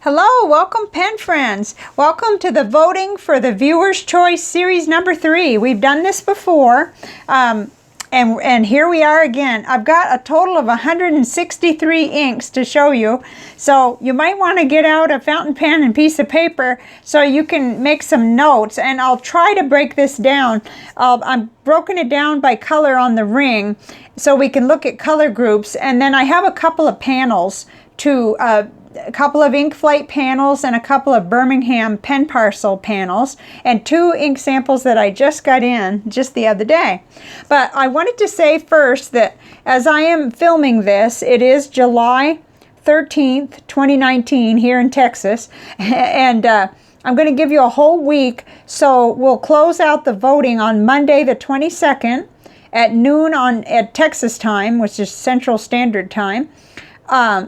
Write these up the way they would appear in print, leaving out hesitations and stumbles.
Hello, welcome pen friends. Welcome to the voting for the Viewer's Choice Series number 3. We've done this before, and here we are again. I've got a total of 163 inks to show you, so you might want to get out a fountain pen and piece of paper so you can make some notes, and I'll try to break this down. I've broken it down by color on the ring so we can look at color groups, and then I have a couple of panels to a couple of ink flight panels and a couple of Birmingham pen parcel panels and 2 ink samples that I just got in just the other day. But I wanted to say first that as I am filming this, it is July 13th, 2019 here in Texas, and I'm going to give you a whole week, so we'll close out the voting on Monday the 22nd at noon at Texas time, which is Central Standard Time.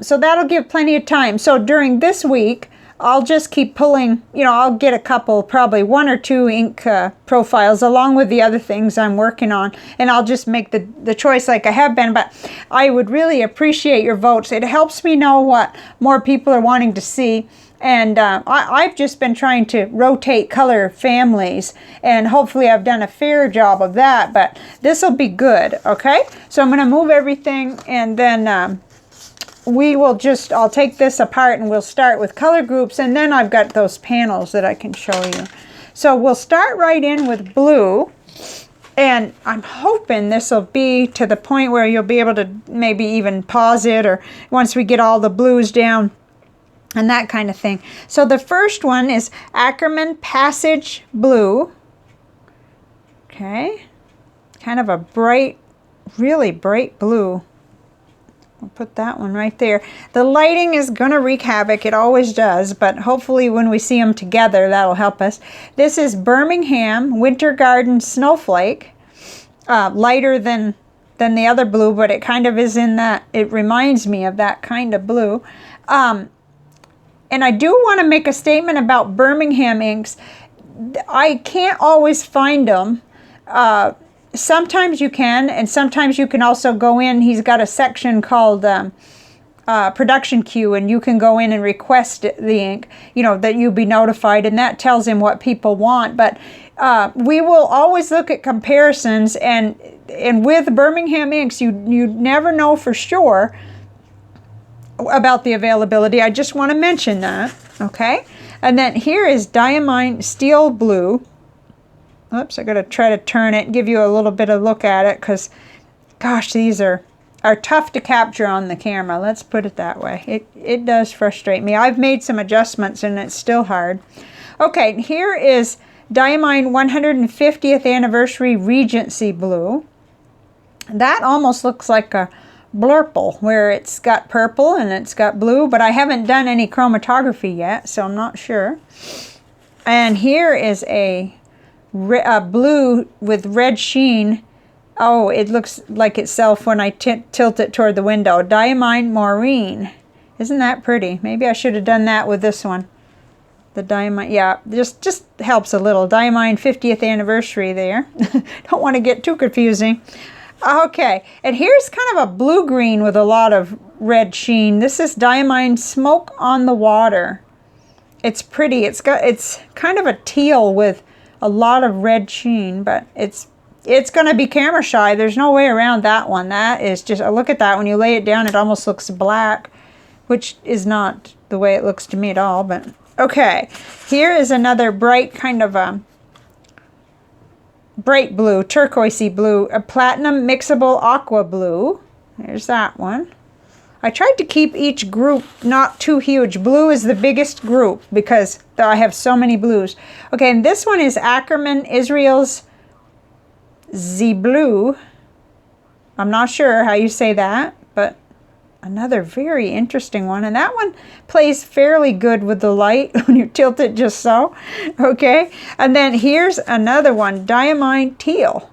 So that'll give plenty of time. So during this week, I'll just keep pulling, I'll get a couple, probably 1 or 2 ink profiles along with the other things I'm working on, and I'll just make the choice like I have been. But I would really appreciate your votes. It helps me know what more people are wanting to see. And I've just been trying to rotate color families, and hopefully I've done a fair job of that, but this will be good, okay? So I'm going to move everything, and then I'll take this apart and we'll start with color groups, and then I've got those panels that I can show you. So we'll start right in with blue, and I'm hoping this will be to the point where you'll be able to maybe even pause it, or once we get all the blues down and that kind of thing. So the first one is Ackerman Passage Blue. Okay, kind of a bright, really bright blue. I'll put that one right there. The lighting is going to wreak havoc. It always does, but hopefully when we see them together, that'll help us. This is Birmingham Winter Garden Snowflake. Lighter than the other blue, but it kind of is in that, it reminds me of that kind of blue. And I do want to make a statement about Birmingham inks. I can't always find them. Sometimes you can, and sometimes you can also go in. He's got a section called production queue, and you can go in and request the ink, that you be notified, and that tells him what people want. But we will always look at comparisons, and with Birmingham inks, you never know for sure about the availability. I just want to mention that, okay? And then here is Diamine Steel Blue. Oops, I got to try to turn it and give you a little bit of look at it, because, gosh, these are tough to capture on the camera. Let's put it that way. It does frustrate me. I've made some adjustments, and it's still hard. Okay, here is Diamine 150th Anniversary Regency Blue. That almost looks like a blurple, where it's got purple and it's got blue, but I haven't done any chromatography yet, so I'm not sure. And here is a blue with red sheen. Oh, it looks like itself when I tilt it toward the window. Diamine Maureen. Isn't that pretty? Maybe I should have done that with this one. The Diamine, yeah, just helps a little. Diamine 50th Anniversary there. Don't want to get too confusing. Okay, and here's kind of a blue-green with a lot of red sheen. This is Diamine Smoke on the Water. It's pretty. It's kind of a teal with a lot of red sheen, but it's going to be camera shy. There's no way around that one. That is just, look at that. When you lay it down, it almost looks black, which is not the way it looks to me at all. But okay, here is another bright kind of a bright blue, turquoisey blue, a platinum mixable aqua blue. There's that one. I tried to keep each group not too huge. Blue is the biggest group because I have so many blues. Okay, and this one is Ackerman Israel's Z Blue. I'm not sure how you say that, but another very interesting one. And that one plays fairly good with the light when you tilt it just so. Okay, and then here's another one, Diamine Teal.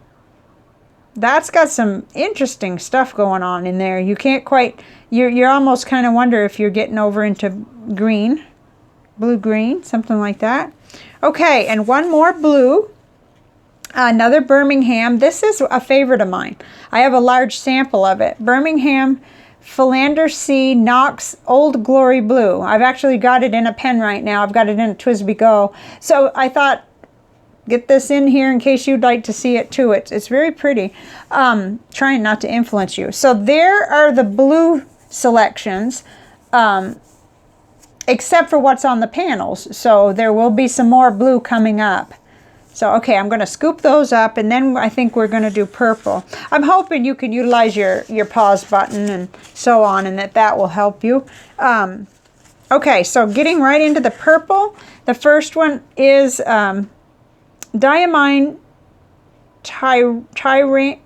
That's got some interesting stuff going on in there. You can't quite, you're almost kind of wonder if you're getting over into green, blue-green, something like that. Okay, and one more blue, another Birmingham. This is a favorite of mine. I have a large sample of it. Birmingham Philander C. Knox Old Glory Blue. I've actually got it in a pen right now. I've got it in a TWSBI Go. So I thought, get this in here in case you'd like to see it too. It's very pretty. Trying not to influence you. So there are the blue selections, except for what's on the panels. So there will be some more blue coming up. So, okay, I'm going to scoop those up, and then I think we're going to do purple. I'm hoping you can utilize your pause button and so on, and that will help you. Okay, so getting right into the purple. The first one is Diamine Tyrrhenian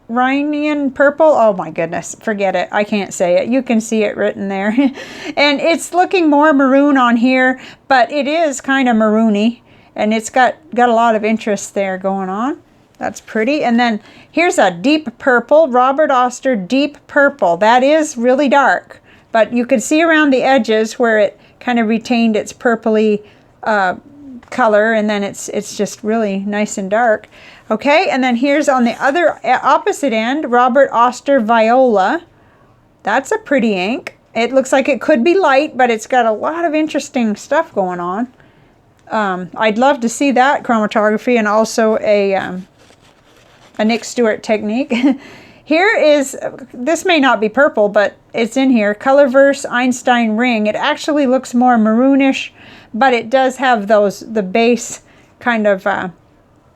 Purple. Oh my goodness, forget it. I can't say it. You can see it written there. And it's looking more maroon on here, but it is kind of maroony. And it's got a lot of interest there going on. That's pretty. And then here's a deep purple, Robert Oster Deep Purple. That is really dark, but you can see around the edges where it kind of retained its purpley color, and then it's just really nice and dark. Okay, and then here's on the other opposite end, Robert Oster Viola. That's a pretty ink. It looks like it could be light, but it's got a lot of interesting stuff going on. I'd love to see that chromatography, and also a Nick Stewart technique. Here is, this may not be purple, but it's in here, Colorverse Einstein Ring. It actually looks more maroonish, but it does have the base kind of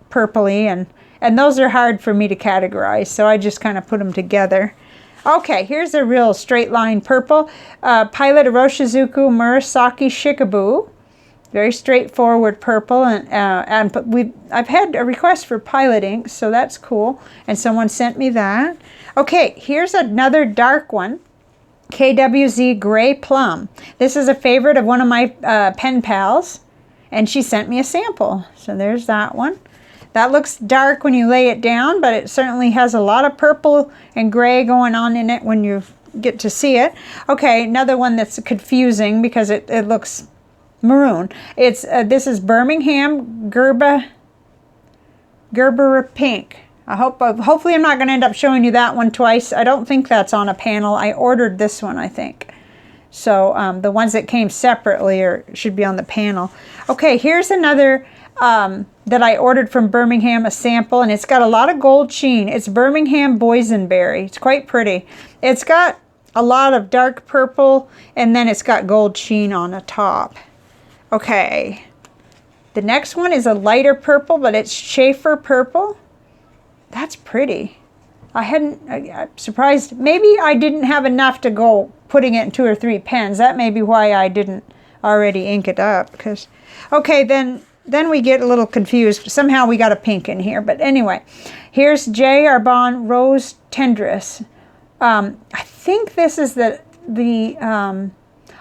purpley, and those are hard for me to categorize, so I just kind of put them together. Okay, here's a real straight line purple, Pilot Iroshizuku Murasaki Shikabue. Very straightforward purple, and I've had a request for Pilot ink, so that's cool, and someone sent me that. Okay, here's another dark one, KWZ Gray Plum. This is a favorite of one of my pen pals, and she sent me a sample. So there's that one. That looks dark when you lay it down, but it certainly has a lot of purple and gray going on in it when you get to see it. Okay, another one that's confusing because it looks maroon. It's this is Birmingham Gerber Pink. Hopefully I'm not going to end up showing you that one twice. I don't think that's on a panel. I ordered this one, I think. So the ones that came separately should be on the panel. Okay, here's another that I ordered from Birmingham, a sample, and it's got a lot of gold sheen. It's Birmingham Boysenberry. It's quite pretty. It's got a lot of dark purple, and then it's got gold sheen on the top. Okay, the next one is a lighter purple, but it's Schaefer Purple. That's pretty. I'm surprised. Maybe I didn't have enough to go putting it in 2 or 3 pens. That may be why I didn't already ink it up. Okay, then we get a little confused. Somehow we got a pink in here. But anyway, here's J. Arbonne Rose Tendresse. I think this is the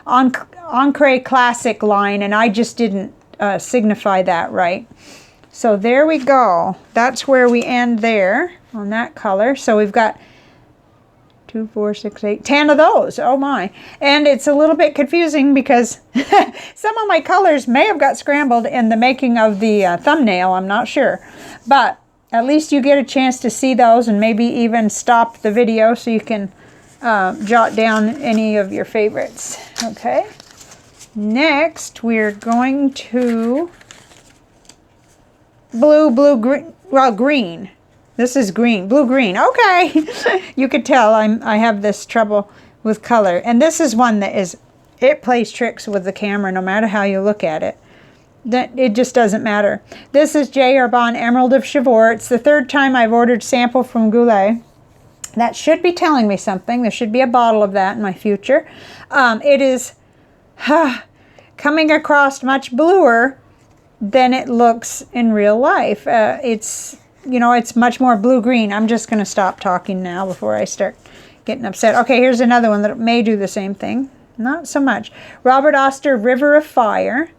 Encre Classic line, and I just didn't signify that right. So there we go. That's where we end there on that color. So we've got 2, 4, 6, 8, 10 of those. Oh my. And it's a little bit confusing because some of my colors may have got scrambled in the making of the thumbnail. I'm not sure. But at least you get a chance to see those, and maybe even stop the video so you can jot down any of your favorites. Okay. Next, we're going to green. This is green, blue-green. Okay. You could tell I have this trouble with color. And this is one that it plays tricks with the camera no matter how you look at it. It just doesn't matter. This is J. Arbonne Emerald of Chivor. It's the 3rd time I've ordered sample from Goulet. That should be telling me something. There should be a bottle of that in my future. It is coming across much bluer than it looks in real life. It's much more blue-green. I'm just going to stop talking now before I start getting upset. Okay, here's another one that may do the same thing. Not so much. Robert Oster River of Fire.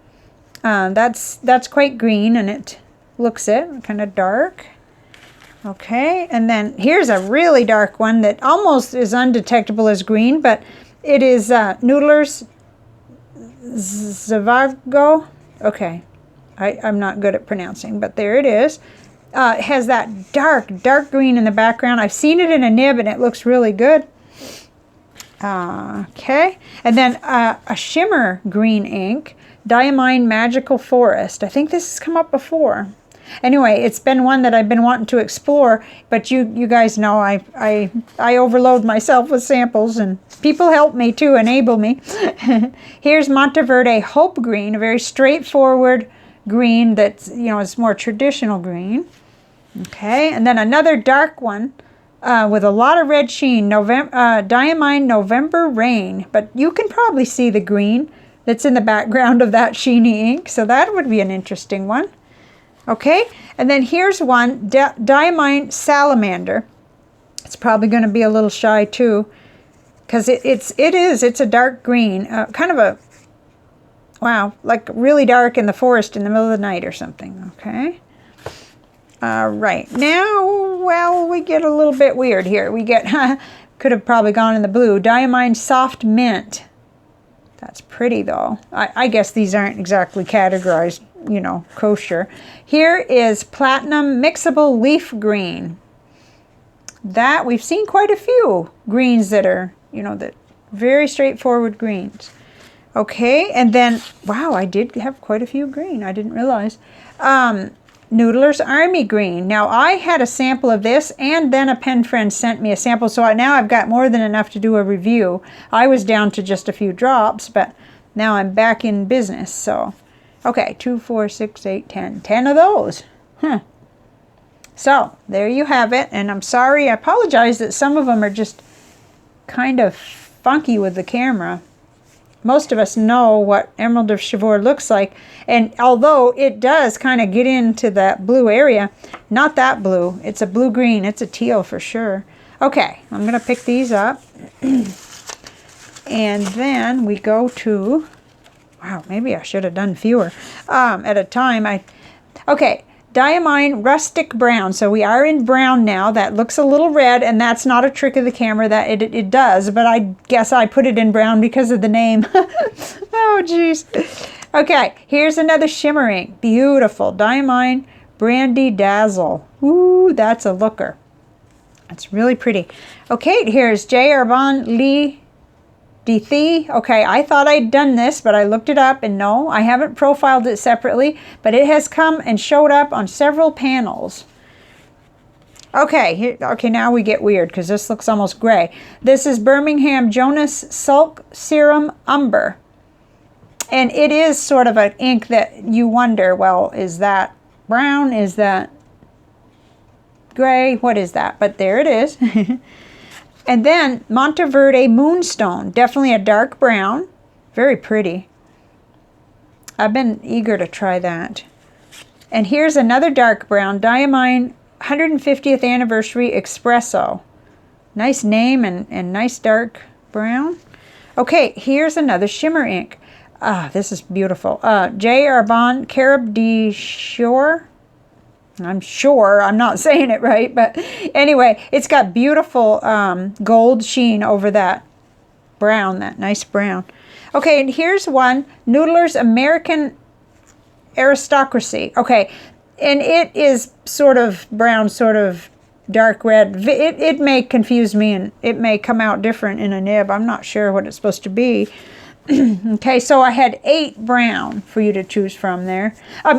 That's quite green, and it looks kind of dark. Okay, and then here's a really dark one that almost is undetectable as green, but it is Noodler's Zavago. Okay, I'm not good at pronouncing, but there it is. It has that dark green in the background. I've seen it in a nib, and it looks really good. Okay, and then a shimmer green ink, Diamine Magical Forest. I think this has come up before. Anyway, it's been one that I've been wanting to explore, but you guys know I overload myself with samples, and people help me to enable me. Here's Monteverde Hope Green, a very straightforward green that's, you know, it's more traditional green. Okay, and then another dark one with a lot of red sheen, Diamine November Rain, but you can probably see the green that's in the background of that sheeny ink, so that would be an interesting one. Okay, and then here's one, Diamine Salamander. It's probably going to be a little shy too, because it's a dark green, kind of a, wow, like really dark in the forest in the middle of the night or something. Okay. Right, now, well, we get a little bit weird here. We get, could have probably gone in the blue, Diamine Soft Mint. That's pretty though. I guess these aren't exactly categorized, you know, kosher. Here is Platinum Mixable Leaf Green. That, we've seen quite a few greens that are, you know, that very straightforward greens. Okay, and then, wow, I did have quite a few green. I didn't realize. Noodler's Army Green. Now, I had a sample of this, and then a pen friend sent me a sample, so now I've got more than enough to do a review. I was down to just a few drops, but now I'm back in business, so. Okay, 2, 4, 6, 8, 10. 10 of those. Huh. So, there you have it, and I'm sorry, I apologize that some of them are just kind of funky with the camera. Most of us know what Emerald of Chivor looks like, and although it does kind of get into that blue area, not that blue. It's a blue-green. It's a teal for sure. Okay, I'm going to pick these up, and then we go to, wow, maybe I should have done fewer at a time. Okay, Diamine Rustic Brown. So we are in brown now. That looks a little red, and that's not a trick of the camera. That it does, but I guess I put it in brown because of the name. Oh, geez. Okay, here's another shimmer ink. Beautiful. Diamine Brandy Dazzle. Ooh, that's a looker. That's really pretty. Okay, here's J. Arbon Lee DT. Okay, I thought I'd done this, but I looked it up, and no, I haven't profiled it separately, but it has come and showed up on several panels. Okay, okay, now we get weird because this looks almost gray. This is Birmingham Jonas Sulk Serum Umber, and it is sort of an ink that you wonder, well, is that brown? Is that gray? What is that? But there it is. And then Monteverde Moonstone, definitely a dark brown, very pretty. I've been eager to try that. And here's another dark brown, Diamine 150th Anniversary Espresso. Nice name and nice dark brown. Okay, here's another shimmer ink. This is beautiful. J. Arbon Carib de Shore. I'm sure I'm not saying it right, but anyway, it's got beautiful gold sheen over that brown, that nice brown. Okay, and here's one, Noodler's American Aristocracy. Okay, and it is sort of brown, sort of dark red. It may confuse me, and it may come out different in a nib. I'm not sure what it's supposed to be. Okay, so I had 8 brown for you to choose from there.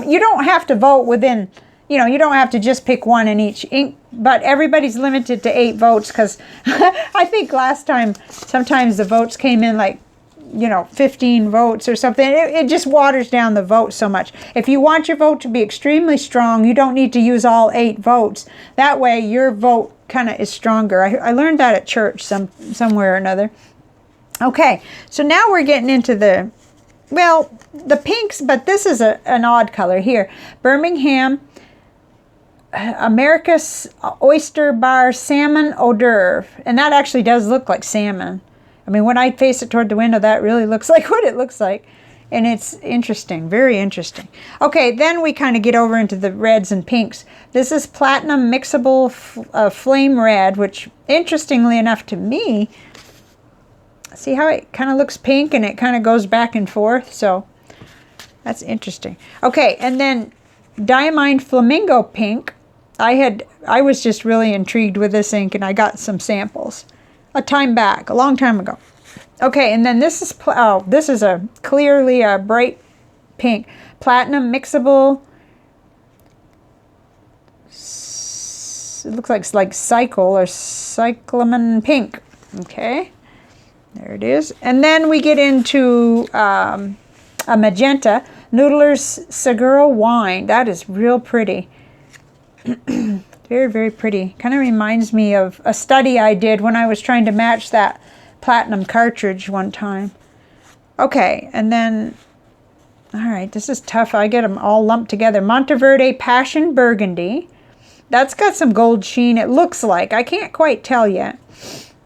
You don't have to vote within... You know, you don't have to just pick one in each ink, but everybody's limited to 8 votes because I think last time sometimes the votes came in like, you know, 15 votes or something. It just waters down the vote so much. If you want your vote to be extremely strong, you don't need to use all 8 votes. That way your vote kind of is stronger. I learned that at church somewhere or another. Okay, so now we're getting into the, well, the pinks, but this is an odd color here. Birmingham America's Oyster Bar Salmon Hors d'oeuvre. And that actually does look like salmon. I mean, when I face it toward the window, that really looks like what it looks like. And it's interesting, very interesting. Okay, then we kind of get over into the reds and pinks. This is Platinum Mixable Flame Red, which, interestingly enough to me, see how it kind of looks pink and it kind of goes back and forth? So that's interesting. Okay, and then Diamine Flamingo Pink. I was just really intrigued with this ink, and I got some samples a time back, a long time ago. Okay, and then this is, oh, this is a clearly a bright pink. Platinum mixable. It looks like it's like cycle or cyclamen pink. Okay, there it is. And then we get into a magenta. Noodler's Seguro wine. That is real pretty. Very, very pretty. Kind of reminds me of a study I did when I was trying to match that platinum cartridge one time. Okay, and then, all right, this is tough. I get them all lumped together. Monteverde Passion Burgundy. That's got some gold sheen, it looks like. I can't quite tell yet.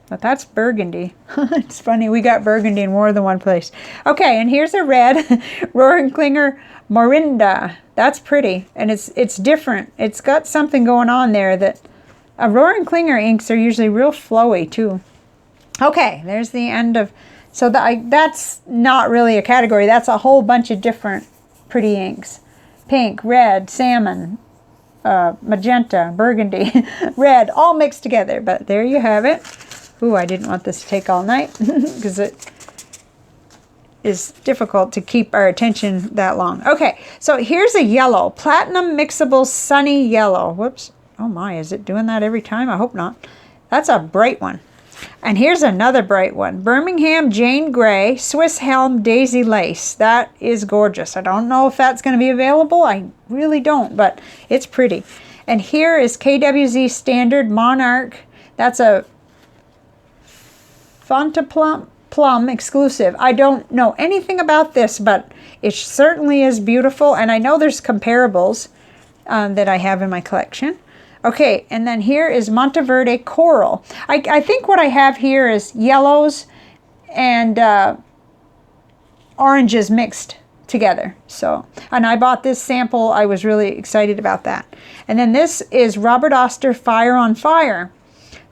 But that's burgundy. It's funny, we got burgundy in more than one place. Okay, and here's a red. Roaring Klinger Morinda. That's pretty, and it's different. It's got something going on there that... Roaring Klinger inks are usually real flowy, too. Okay, there's the end of... So that's not really a category. That's a whole bunch of different pretty inks. Pink, red, salmon, magenta, burgundy, red, all mixed together. But there you have it. Ooh, I didn't want this to take all night because it is difficult to keep our attention that long. Okay, so here's a yellow, platinum mixable sunny yellow. Whoops. Oh my, is it doing that every time? I hope not. That's a bright one. And here's another bright one. Birmingham Jane Grey, Swiss Helm Daisy Lace. That is gorgeous. I don't know if that's going to be available. I really don't, but it's pretty. And here is KWZ Standard Monarch. That's a Fontaplum exclusive. I don't know anything about this, but it certainly is beautiful. And I know there's comparables that I have in my collection. Okay, and then here is Monteverde Coral. I think what I have here is yellows and oranges mixed together. So, and I bought this sample. I was really excited about that. And then this is Robert Oster Fire on Fire.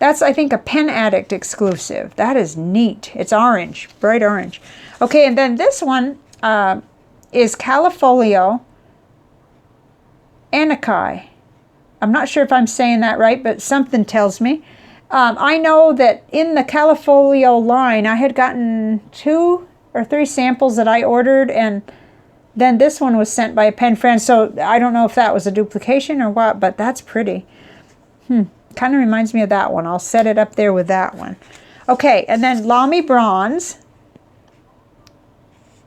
That's, I think, a Pen Addict exclusive. That is neat. It's orange, bright orange. Okay, and then this one is Califolio Anakai. I'm not sure if I'm saying that right, but something tells me. I know that in the Califolio line, I had gotten 2 or 3 samples that I ordered, and then this one was sent by a pen friend. So I don't know if that was a duplication or what, but that's pretty. Kind of reminds me of that one. I'll set it up there with that one. Okay, and then Lamy Bronze.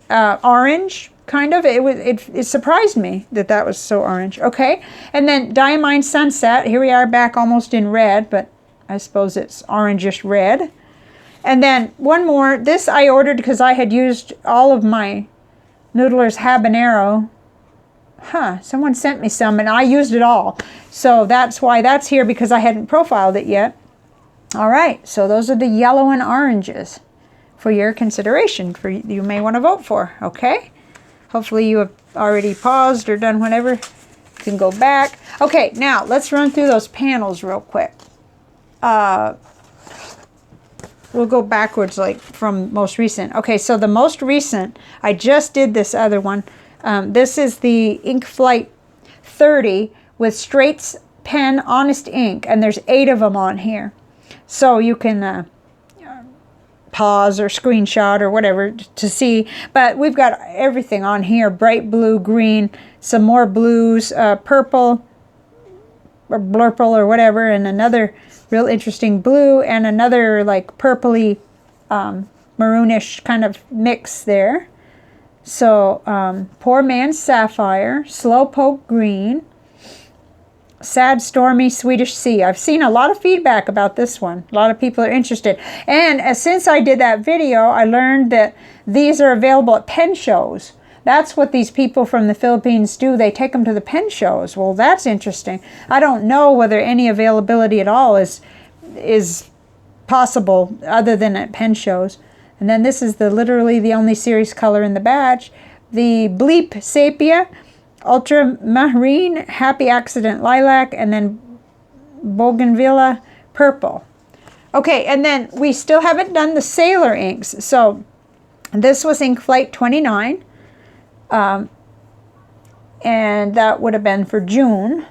Orange, kind of. It surprised me that that was so orange. Okay, and then Diamine Sunset. Here we are back almost in red, but I suppose it's orangish red. And then one more. This I ordered because I had used all of my Noodler's Habanero. Someone sent me some and I used it all. So that's why that's here, because I hadn't profiled it yet. All right, so those are the yellow and oranges for your consideration, for you may want to vote for, okay? Hopefully you have already paused or done whatever. You can go back. Okay, now let's run through those panels real quick. We'll go backwards, like from most recent. Okay, so the most recent, I just did this other one. This is the Ink Flight 30 with Straits Pen Honest Ink, and there's 8 of them on here. So you can pause or screenshot or whatever to see. But we've got everything on here: bright blue, green, some more blues, purple, or blurple or whatever, and another real interesting blue, and another like purpley, maroonish kind of mix there. So, Poor Man's Sapphire, Slowpoke Green, Sad Stormy Swedish Sea. I've seen a lot of feedback about this one. A lot of people are interested. And since I did that video, I learned that these are available at pen shows. That's what these people from the Philippines do. They take them to the pen shows. Well, that's interesting. I don't know whether any availability at all is possible other than at pen shows. And then this is literally the only series color in the batch. The Bleep Sepia, Ultramarine, Happy Accident Lilac, and then Bougainvillea Purple. Okay, and then we still haven't done the Sailor inks. So this was Ink Flight 29. And that would have been for June.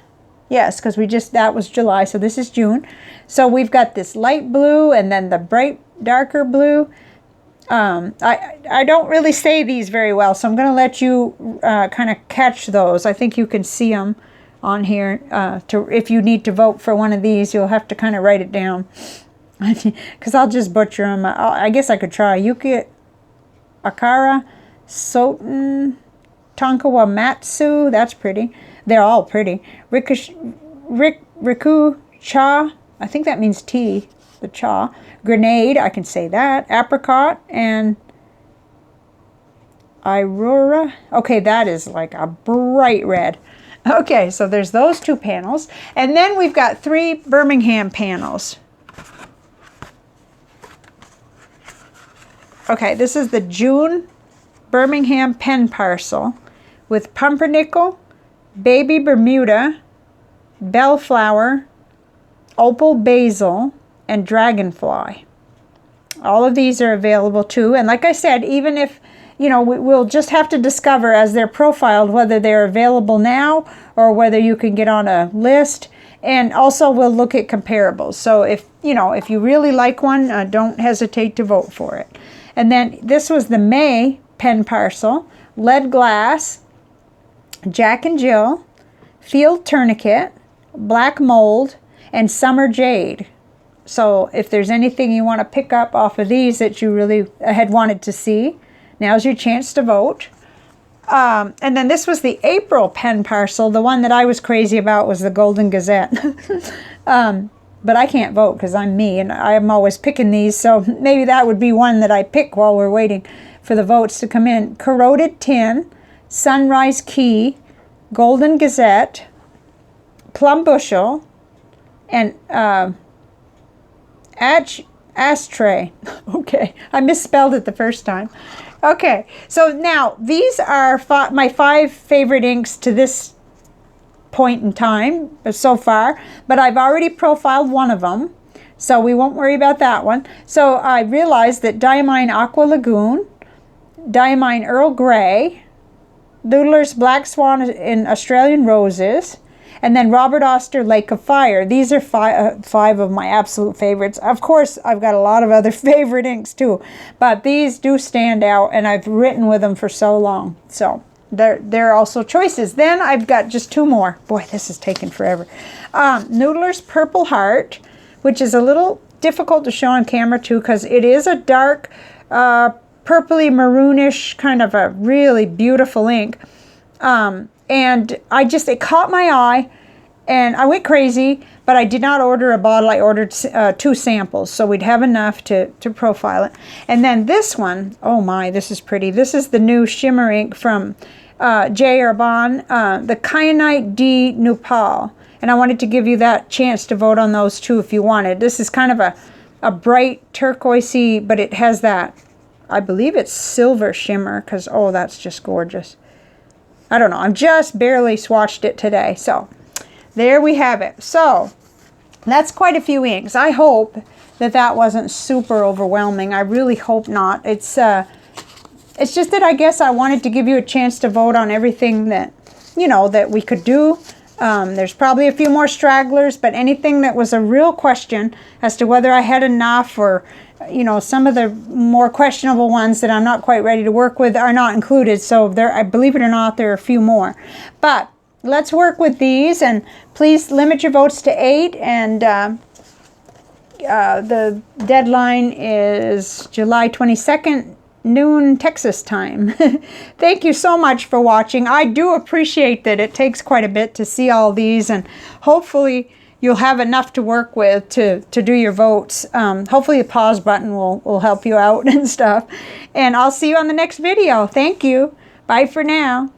Yes, because that was July, so this is June. So we've got this light blue and then the bright darker blue. I don't really say these very well, so I'm going to let you kind of catch those. I think you can see them on here. If you need to vote for one of these, you'll have to kind of write it down. Because I'll just butcher them. I guess I could try. Yuki Akara, Soten, Tonkawa Matsu. That's pretty. They're all pretty. Riku Cha. I think that means tea. The cha. Grenade. I can say that. Apricot and Aurora. Okay, that is like a bright red. Okay, so there's those two panels. And then we've got 3 Birmingham panels. Okay, this is the June Birmingham pen parcel with pumpernickel, baby Bermuda, bellflower, opal basil, and dragonfly. All of these are available too. And like I said, even if, you know, we'll just have to discover as they're profiled whether they're available now or whether you can get on a list. And also we'll look at comparables. So if, you know, if you really like one, don't hesitate to vote for it. And then this was the May pen parcel, lead glass, Jack and Jill, field tourniquet, black mold, and summer jade. So if there's anything you want to pick up off of these that you really had wanted to see, now's your chance to vote. And then this was the April pen parcel. The one that I was crazy about was the Golden Gazette. But I can't vote because I'm me and I'm always picking these. So maybe that would be one that I pick while we're waiting for the votes to come in. Corroded Tin, Sunrise Key, Golden Gazette, Plum Bushel, and Ashtray. Okay, I misspelled it the first time. Okay, so now these are my 5 favorite inks to this point in time so far, but I've already profiled one of them, so we won't worry about that one. So I realized that Diamine Aqua Lagoon, Diamine Earl Grey, Doodler's Black Swan in Australian Roses, and then Robert Oster Lake of Fire. These are 5 of my absolute favorites. Of course, I've got a lot of other favorite inks too, but these do stand out, and I've written with them for so long. So they're also choices. Then I've got just 2 more. Boy, this is taking forever. Noodler's Purple Heart, which is a little difficult to show on camera too, because it is a dark, purpley maroonish kind of a really beautiful ink. And it caught my eye and I went crazy, but I did not order a bottle. I ordered 2 samples, so we'd have enough to profile it. And then this one, oh my, this is pretty. This is the new shimmer ink from J. Urban, the Kyanite D Nupal. And I wanted to give you that chance to vote on those too if you wanted. This is kind of a bright turquoisey, but it has that, I believe it's silver shimmer, because, oh, that's just gorgeous. I don't know. I've just barely swatched it today. So there we have it. So that's quite a few inks. I hope that wasn't super overwhelming. I really hope not. It's just that I guess I wanted to give you a chance to vote on everything that, you know, that we could do. There's probably a few more stragglers, but anything that was a real question as to whether I had enough, or, you know, some of the more questionable ones that I'm not quite ready to work with are not included. So there, I believe it or not, there are a few more. But let's work with these, and please limit your votes to 8. And the deadline is July 22nd, noon Texas time. Thank you so much for watching. I do appreciate that it takes quite a bit to see all these, and hopefully you'll have enough to work with to do your votes. Hopefully the pause button will help you out and stuff. And I'll see you on the next video. Thank you. Bye for now.